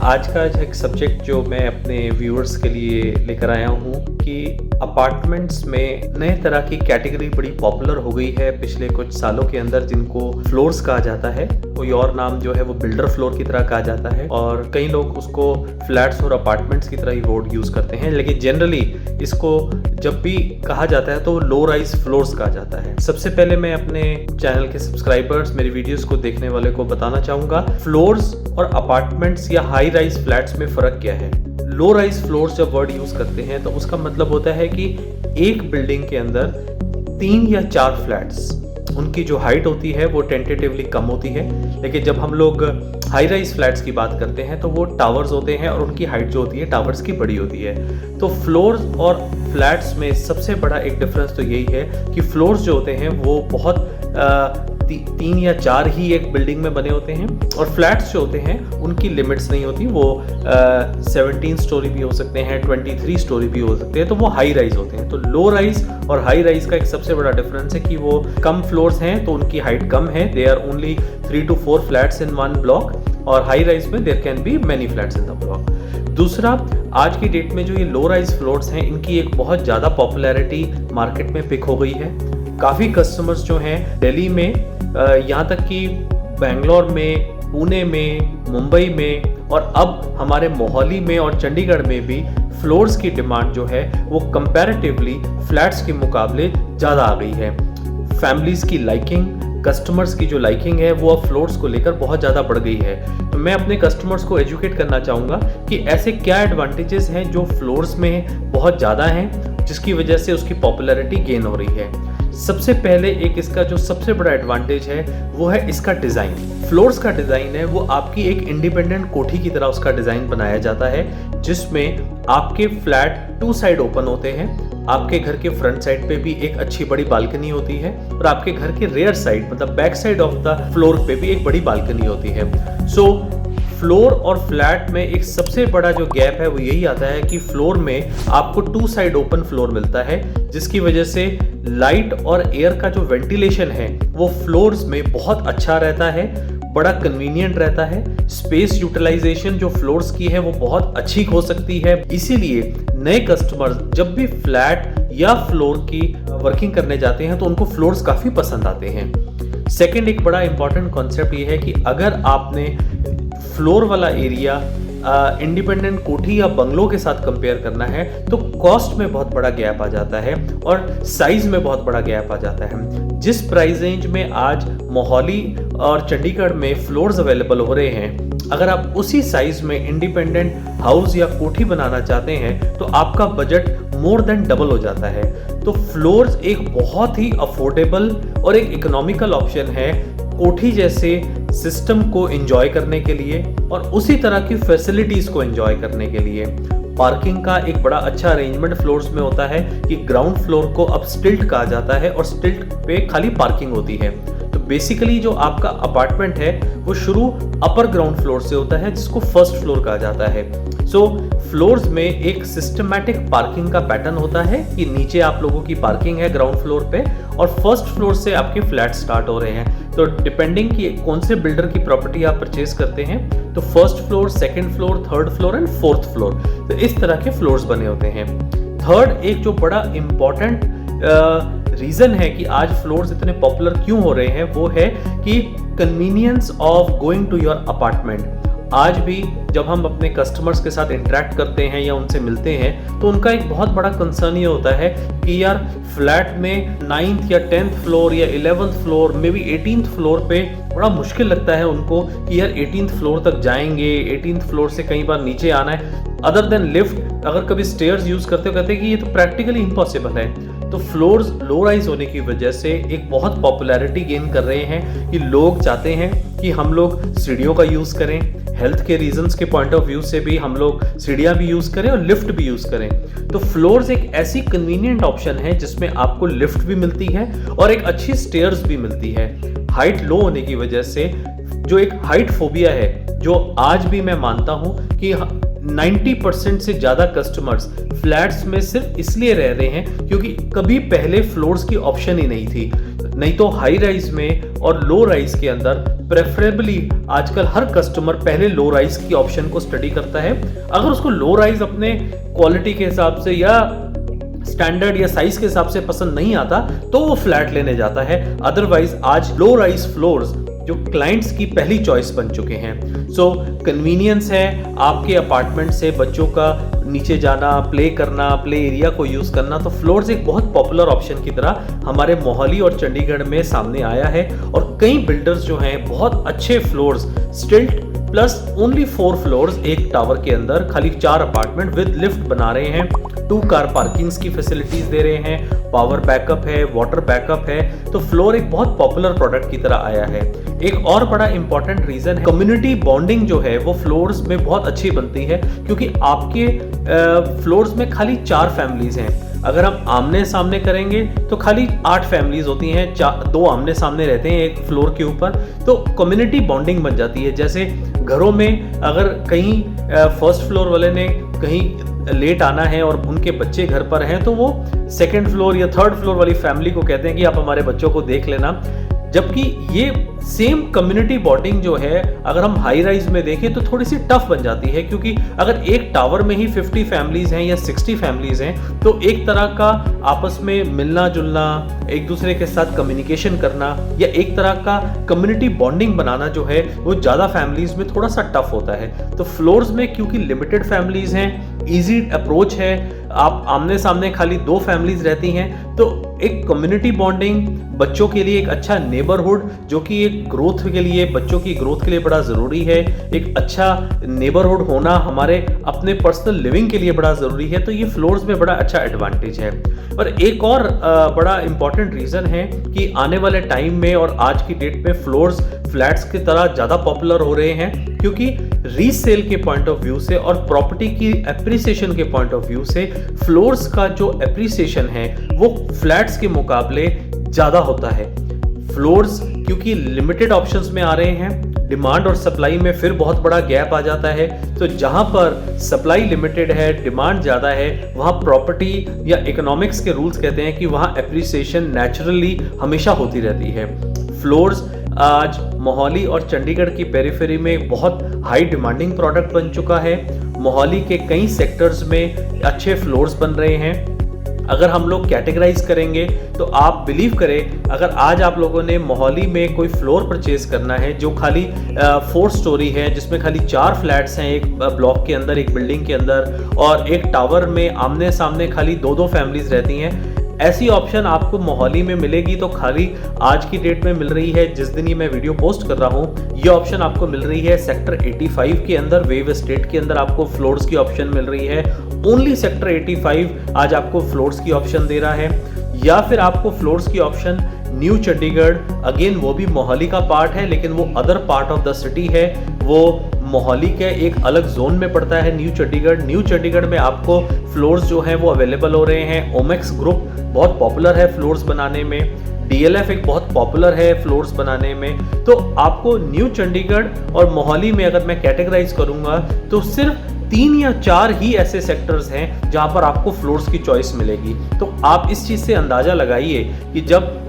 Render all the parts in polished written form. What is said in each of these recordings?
आज का जो एक सब्जेक्ट जो मैं अपने व्यूअर्स के लिए लेकर आया हूँ कि अपार्टमेंट्स में नए तरह की कैटेगरी बड़ी पॉपुलर हो गई है पिछले कुछ सालों के अंदर, जिनको फ्लोर्स कहा जाता है। कोई और नाम जो है वो बिल्डर फ्लोर की तरह कहा जाता है और कई लोग उसको फ्लैट्स और अपार्टमेंट्स की तरह ही वर्ड यूज़ करते हैं, लेकिन जनरली इसको जब भी कहा जाता है तो लो राइज फ्लोर्स कहा जाता है। सबसे पहले मैं अपने चैनल के सब्सक्राइबर्स, मेरी वीडियोस को देखने वाले को बताना चाहूँगा फ्लोर्स और अपार्टमेंट्स या हाई राइज फ्लैट्स में फ़र्क क्या है। लो राइज फ्लोर्स जब वर्ड यूज़ करते हैं तो उसका मतलब होता है कि एक बिल्डिंग के अंदर 3 या 4 फ्लैट्स, उनकी जो हाइट होती है वो टेंटेटिवली कम होती है, लेकिन जब हम लोग हाई राइज फ्लैट्स की बात करते हैं तो वो टावर्स होते हैं और उनकी हाइट जो होती है टावर्स की बड़ी होती है। तो फ्लोर्स और फ्लैट्स में सबसे बड़ा एक डिफरेंस तो यही है कि फ्लोर्स जो होते हैं वो बहुत 3 या 4 ही एक बिल्डिंग में बने होते हैं और फ्लैट्स जो होते हैं उनकी लिमिट्स नहीं होती, वो 17 स्टोरी भी हो सकते हैं, 23 स्टोरी भी हो सकते हैं, तो वो हाई राइज होते हैं। तो लो राइज और हाई राइज का एक सबसे बड़ा डिफरेंस है कि वो कम फ्लोर्स हैं तो उनकी हाइट कम है, they are only 3 to 4 flats in one block, और हाई राइज में there can be many flats in the block. दूसरा, आज की डेट में जो ये लो राइज फ्लोर्स हैं इनकी एक बहुत ज़्यादा पॉपुलैरिटी मार्केट में पिक हो गई है। काफ़ी कस्टमर्स जो हैं दिल्ली में, यहाँ तक कि बेंगलोर में, पुणे में, मुंबई में और अब हमारे मोहाली में और चंडीगढ़ में भी फ्लोर्स की डिमांड जो है वो कंपैरेटिवली फ्लैट्स के मुकाबले ज़्यादा आ गई है। फैमिलीज़ की लाइकिंग, कस्टमर्स की जो लाइकिंग है वो अब फ्लोर्स को लेकर बहुत ज़्यादा बढ़ गई है। तो मैं अपने कस्टमर्स को एजुकेट करना चाहूँगा कि ऐसे क्या एडवांटेजेस हैं जो फ्लोर्स में बहुत ज़्यादा हैं जिसकी वजह से उसकी पॉपुलैरिटी गेन हो रही है। सबसे पहले एक इसका जो सबसे बड़ा एडवांटेज है वो है इसका डिज़ाइन। फ्लोर्स का डिज़ाइन है वो आपकी एक इंडिपेंडेंट कोठी की तरह उसका डिज़ाइन बनाया जाता है, जिसमें आपके फ्लैट 2 साइड ओपन होते हैं। आपके घर के फ्रंट साइड पे भी एक अच्छी बड़ी बालकनी होती है और आपके घर के रेयर साइड मतलब back side of the floor पे भी एक बड़ी बालकनी होती है। सो फ्लोर और फ्लैट में एक सबसे बड़ा जो गैप है वो यही आता है कि फ्लोर में आपको 2 साइड ओपन फ्लोर मिलता है, जिसकी वजह से लाइट और एयर का जो वेंटिलेशन है वो फ्लोर्स में बहुत अच्छा रहता है, बड़ा कन्वीनियंट रहता है। स्पेस यूटिलाइजेशन जो फ्लोर्स की है वो बहुत अच्छी हो सकती है, इसीलिए नए कस्टमर्स जब भी फ्लैट या फ्लोर की वर्किंग करने जाते हैं तो उनको फ्लोर्स काफ़ी पसंद आते हैं। सेकेंड, एक बड़ा इंपॉर्टेंट कॉन्सेप्ट ये है कि अगर आपने फ्लोर वाला एरिया इंडिपेंडेंट कोठी या बंगलों के साथ कंपेयर करना है तो कॉस्ट में बहुत बड़ा गैप आ जाता है और साइज में बहुत बड़ा गैप आ जाता है। जिस प्राइस रेंज में आज मोहाली और चंडीगढ़ में फ्लोर्स अवेलेबल हो रहे हैं, अगर आप उसी साइज में इंडिपेंडेंट हाउस या कोठी बनाना चाहते हैं तो आपका बजट मोर देन डबल हो जाता है। तो फ्लोर्स एक बहुत ही अफोर्डेबल और एक इकोनॉमिकल ऑप्शन है कोठी जैसे सिस्टम को एंजॉय करने के लिए और उसी तरह की फैसिलिटीज को एंजॉय करने के लिए। पार्किंग का एक बड़ा अच्छा अरेंजमेंट फ्लोर्स में होता है कि ग्राउंड फ्लोर को अब स्टिल्ट कहा जाता है और स्टिल्ट पे खाली पार्किंग होती है। तो बेसिकली जो आपका अपार्टमेंट है वो शुरू अपर ग्राउंड फ्लोर से होता है जिसको फर्स्ट फ्लोर कहा जाता है। सो फ्लोर्स में एक सिस्टमैटिक पार्किंग का पैटर्न होता है कि नीचे आप लोगों की पार्किंग है ग्राउंड फ्लोर पे और फर्स्ट फ्लोर से आपके फ्लैट स्टार्ट हो रहे हैं। तो डिपेंडिंग कि कौन से बिल्डर की प्रॉपर्टी आप परचेज करते हैं तो first floor, second floor, third floor and fourth floor, तो इस तरह के फ्लोर्स बने होते हैं। थर्ड, एक जो बड़ा इंपॉर्टेंट रीजन है कि आज फ्लोर्स इतने पॉपुलर क्यों हो रहे हैं वो है कि convenience of going to your apartment. आज भी जब हम अपने कस्टमर्स के साथ इंटरेक्ट करते हैं या उनसे मिलते हैं तो उनका एक बहुत बड़ा कंसर्न ये होता है कि यार फ्लैट में 9th या 10th फ्लोर या 11th फ्लोर में भी 18th फ्लोर पे बड़ा मुश्किल लगता है उनको कि यार 18th फ्लोर तक जाएंगे, 18th फ्लोर से कई बार नीचे आना है। अदर देन लिफ्ट, अगर कभी स्टेयर्स यूज करते हो कहते हैं कि ये तो प्रैक्टिकली इम्पॉसिबल है। तो फ्लोर्स लो राइज होने की वजह से एक बहुत पॉपुलैरिटी गेन कर रहे हैं कि लोग चाहते हैं कि हम लोग सीढ़ियों का यूज़ करें, हेल्थ के रीजंस के पॉइंट ऑफ व्यू से भी हम लोग सीढ़ियाँ भी यूज़ करें और लिफ्ट भी यूज़ करें। तो फ्लोर्स एक ऐसी कन्वीनियंट ऑप्शन है जिसमें आपको लिफ्ट भी मिलती है और एक अच्छी स्टेयर्स भी मिलती है। हाइट लो होने की वजह से जो एक हाइट फोबिया है, जो आज भी मैं मानता हूँ कि 90% से ज़्यादा कस्टमर्स फ्लैट्स में सिर्फ इसलिए रह रहे हैं क्योंकि कभी पहले फ्लोर्स की ऑप्शन ही नहीं थी। नहीं तो हाई राइज में और लो राइज के अंदर प्रेफरेबली आजकल हर कस्टमर पहले लो राइज की ऑप्शन को स्टडी करता है। अगर उसको लो राइज अपने क्वालिटी के हिसाब से या स्टैंडर्ड या साइज के हिसाब से पसंद नहीं आता तो वो फ्लैट लेने जाता है। अदरवाइज आज लो राइज फ्लोर्स जो क्लाइंट्स की पहली चॉइस बन चुके हैं। सो कन्वीनियंस है आपके अपार्टमेंट से बच्चों का नीचे जाना, प्ले करना, प्ले एरिया को यूज करना, तो फ्लोर्स एक बहुत पॉपुलर ऑप्शन की तरह हमारे मोहाली और चंडीगढ़ में सामने आया है। और कई बिल्डर्स जो हैं बहुत अच्छे फ्लोर्स स्टिल्ट प्लस ओनली 4 फ्लोर्स एक टावर के अंदर खाली 4 अपार्टमेंट विद लिफ्ट बना रहे हैं। 2 कार पार्किंग्स की फैसिलिटीज दे रहे हैं, पावर बैकअप है, वाटर बैकअप है। तो फ्लोर एक बहुत पॉपुलर प्रोडक्ट की तरह आया है। एक और बड़ा इंपॉर्टेंट रीजन है कम्युनिटी बॉन्डिंग जो है वो फ्लोर्स में बहुत अच्छी बनती है, क्योंकि आपके फ्लोर्स में खाली 4 फैमिलीज हैं। अगर हम आमने सामने करेंगे तो खाली 8 फैमिलीज होती हैं, 2 आमने सामने रहते हैं एक फ्लोर के ऊपर। तो कम्युनिटी बॉन्डिंग बन जाती है। जैसे घरों में अगर कहीं फर्स्ट फ्लोर वाले ने कहीं लेट आना है और उनके बच्चे घर पर हैं तो वो सेकंड फ्लोर या थर्ड फ्लोर वाली फैमिली को कहते हैं कि आप हमारे बच्चों को देख लेना। जबकि ये सेम कम्युनिटी बॉन्डिंग जो है अगर हम हाई राइज में देखें तो थोड़ी सी टफ बन जाती है, क्योंकि अगर एक टावर में ही 50 फैमिलीज हैं या 60 फैमिलीज हैं तो एक तरह का आपस में मिलना जुलना, एक दूसरे के साथ कम्युनिकेशन करना या एक तरह का कम्युनिटी बॉन्डिंग बनाना जो है वो ज़्यादा फैमिलीज में थोड़ा सा टफ होता है। तो फ्लोर्स में क्योंकि लिमिटेड फैमिलीज हैं, ईजी अप्रोच है, आप आमने सामने खाली 2 फैमिलीज रहती हैं, तो एक कम्युनिटी बॉन्डिंग, बच्चों के लिए एक अच्छा नेबरहुड जो कि एक ग्रोथ के लिए, बच्चों की ग्रोथ के लिए बड़ा ज़रूरी है। एक अच्छा नेबरहुड होना हमारे अपने पर्सनल लिविंग के लिए बड़ा ज़रूरी है। तो ये फ्लोर्स में बड़ा अच्छा एडवांटेज है। और एक और बड़ा इंपॉर्टेंट रीज़न है कि आने वाले टाइम में और आज की डेट में फ्लोर्स फ्लैट्स की तरह ज़्यादा पॉपुलर हो रहे हैं, क्योंकि रीसेल के पॉइंट ऑफ व्यू से और प्रॉपर्टी की एप्रिसिएशन के पॉइंट ऑफ व्यू से फ्लोर्स का जो एप्रिसिएशन है वो फ्लैट्स के मुकाबले ज़्यादा होता है। फ्लोर्स क्योंकि लिमिटेड ऑप्शंस में आ रहे हैं, डिमांड और सप्लाई में फिर बहुत बड़ा गैप आ जाता है। तो जहां पर सप्लाई लिमिटेड है, डिमांड ज़्यादा है, वहां प्रॉपर्टी या इकोनॉमिक्स के रूल्स कहते हैं कि वहां एप्रिसिएशन नेचुरली हमेशा होती रहती है। फ्लोर्स आज मोहाली और चंडीगढ़ की पेरिफेरी में बहुत हाई डिमांडिंग प्रोडक्ट बन चुका है। मोहाली के कई सेक्टर्स में अच्छे फ्लोर्स बन रहे हैं। अगर हम लोग कैटेगराइज करेंगे तो आप बिलीव करें, अगर आज आप लोगों ने मोहाली में कोई फ्लोर परचेज करना है जो खाली 4 स्टोरी है, जिसमें खाली 4 फ्लैट्स हैं एक ब्लॉक के अंदर, एक बिल्डिंग के अंदर, और एक टावर में आमने सामने खाली 2-2 फैमिलीज रहती हैं, ऐसी ऑप्शन आपको मोहाली में मिलेगी तो खाली आज की डेट में मिल रही है। जिस दिन ये मैं वीडियो पोस्ट कर रहा हूँ ये ऑप्शन आपको मिल रही है सेक्टर 85 के अंदर, वेव एस्टेट के अंदर आपको फ्लोर्स की ऑप्शन मिल रही है। ओनली सेक्टर 85 आज आपको फ्लोर्स की ऑप्शन दे रहा है। या फिर आपको फ्लोर्स की ऑप्शन न्यू चंडीगढ़, अगेन वो भी मोहाली का पार्ट है लेकिन वो other part of the city है, वो मोहाली के एक अलग जोन में पड़ता है न्यू चंडीगढ़। न्यू चंडीगढ़ में आपको फ्लोर्स जो हैं वो अवेलेबल हो रहे हैं। ओमेक्स ग्रुप बहुत पॉपुलर है फ्लोर्स बनाने में, DLF एक बहुत पॉपुलर है फ्लोर्स बनाने में। तो आपको न्यू चंडीगढ़ और मोहाली में अगर मैं कैटेगराइज करूंगा तो सिर्फ 3 या 4 ही ऐसे सेक्टर्स हैं जहां पर आपको फ्लोर्स की चॉइस मिलेगी। तो आप इस चीज़ से अंदाज़ा लगाइए कि जब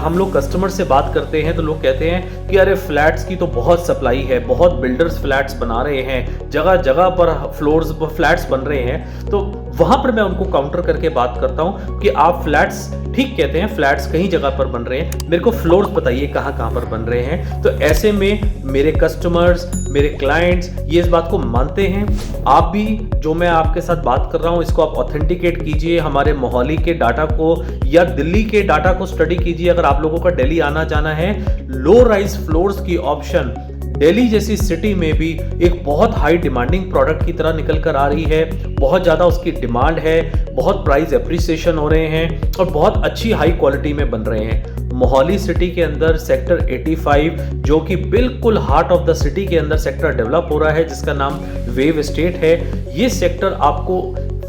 हम लोग कस्टमर से बात करते हैं तो लोग कहते हैं कि अरे फ्लैट्स की तो बहुत सप्लाई है, बहुत बिल्डर्स फ्लैट्स बना रहे हैं, जगह जगह पर फ्लैट्स बन रहे हैं। तो वहां पर मैं उनको काउंटर करके बात करता हूं कि आप फ्लैट्स ठीक कहते हैं, फ्लैट्स कहीं जगह पर बन रहे हैं, मेरे को फ्लोर्स बताइए कहाँ कहाँ पर बन रहे हैं। तो ऐसे में मेरे कस्टमर्स, मेरे क्लाइंट्स ये इस बात को मानते हैं। आप भी जो मैं आपके साथ बात कर रहा हूँ इसको आप ऑथेंटिकेट कीजिए, हमारे मोहाली के डाटा को या दिल्ली के डाटा को स्टडी कीजिए। अगर आप लोगों का दिल्ली आना जाना है, लो राइज फ्लोर्स की ऑप्शन दिल्ली जैसी सिटी में भी एक बहुत हाई डिमांडिंग प्रोडक्ट की तरह निकल कर आ रही है। बहुत ज़्यादा उसकी डिमांड है, बहुत प्राइस एप्रिसिएशन हो रहे हैं और बहुत अच्छी हाई क्वालिटी में बन रहे हैं। मोहाली सिटी के अंदर सेक्टर 85 जो कि बिल्कुल हार्ट ऑफ द सिटी के अंदर सेक्टर डेवलप हो रहा है, जिसका नाम वेव एस्टेट है। ये सेक्टर आपको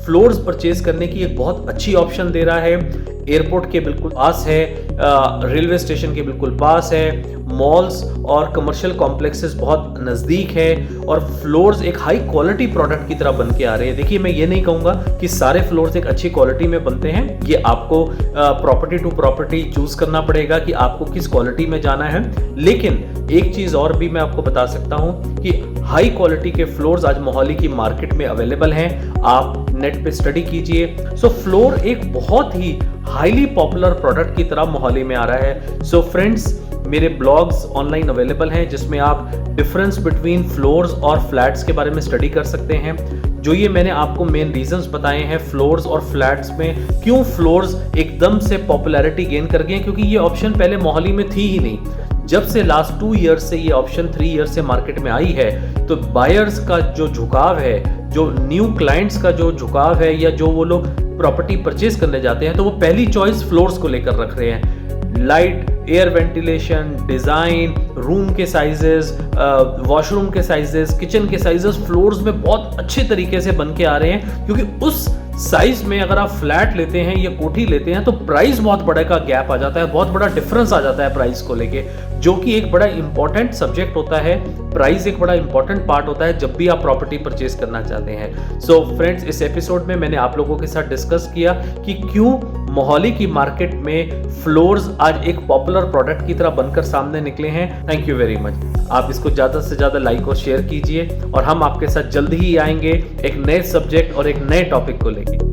फ्लोर्स परचेज करने की एक बहुत अच्छी ऑप्शन दे रहा है। एयरपोर्ट के बिल्कुल पास है, रेलवे स्टेशन के बिल्कुल पास है, मॉल्स और कमर्शियल कॉम्प्लेक्सेस बहुत नज़दीक है और फ्लोर्स एक हाई क्वालिटी प्रोडक्ट की तरह बन के आ रहे हैं। देखिए, मैं ये नहीं कहूँगा कि सारे फ्लोर्स एक अच्छी क्वालिटी में बनते हैं, ये आपको प्रॉपर्टी टू प्रॉपर्टी चूज करना पड़ेगा कि आपको किस क्वालिटी में जाना है। लेकिन एक चीज़ और भी मैं आपको बता सकता हूँ कि हाई क्वालिटी के फ्लोर्स आज मोहाली की मार्केट में अवेलेबल हैं, आप नेट पे स्टडी कीजिए। सो फ्लोर एक बहुत ही हाईली पॉपुलर प्रोडक्ट की तरह मोहाली में आ रहा है। सो फ्रेंड्स, मेरे ब्लॉग्स ऑनलाइन अवेलेबल हैं जिसमें आप डिफरेंस बिटवीन फ्लोर्स और फ्लैट्स के बारे में स्टडी कर सकते हैं। जो ये मैंने आपको मेन रीजंस बताए हैं फ्लोर्स और फ्लैट्स में, क्यों फ्लोर्स एकदम से पॉपुलैरिटी गेन कर गए हैं, क्योंकि ये ऑप्शन पहले मोहाली में थी ही नहीं। जब से लास्ट 2 ईयर्स से ये ऑप्शन 3 ईयर्स से मार्केट में आई है, तो बायर्स का जो झुकाव है, जो न्यू क्लाइंट्स का जो झुकाव है, या जो वो लोग प्रॉपर्टी परचेज करने जाते हैं, तो वो पहली चॉइस फ्लोर्स को लेकर रख रहे हैं। Light, air ventilation, design, room के साइजेस, वॉशरूम के साइजेस, किचन के साइजेस फ्लोर्स में बहुत अच्छे तरीके से बन के आ रहे हैं, क्योंकि उस साइज में अगर आप फ्लैट लेते हैं या कोठी लेते हैं तो प्राइस बहुत बड़े का गैप आ जाता है, बहुत बड़ा डिफरेंस आ जाता है प्राइस को लेके, जो कि एक बड़ा इंपॉर्टेंट सब्जेक्ट होता है। प्राइस एक बड़ा इंपॉर्टेंट पार्ट होता है जब भी आप प्रॉपर्टी परचेज करना चाहते हैं। सो फ्रेंड्स, इस एपिसोड में मैंने आप लोगों के साथ डिस्कस किया कि क्यों मोहाली की मार्केट में फ्लोर्स आज एक पॉपुलर प्रोडक्ट की तरह बनकर सामने निकले हैं। Thank you very much. आप इसको ज़्यादा से ज़्यादा लाइक और शेयर कीजिए और हम आपके साथ जल्दी ही आएंगे एक नए सब्जेक्ट और एक नए टॉपिक को लेकर।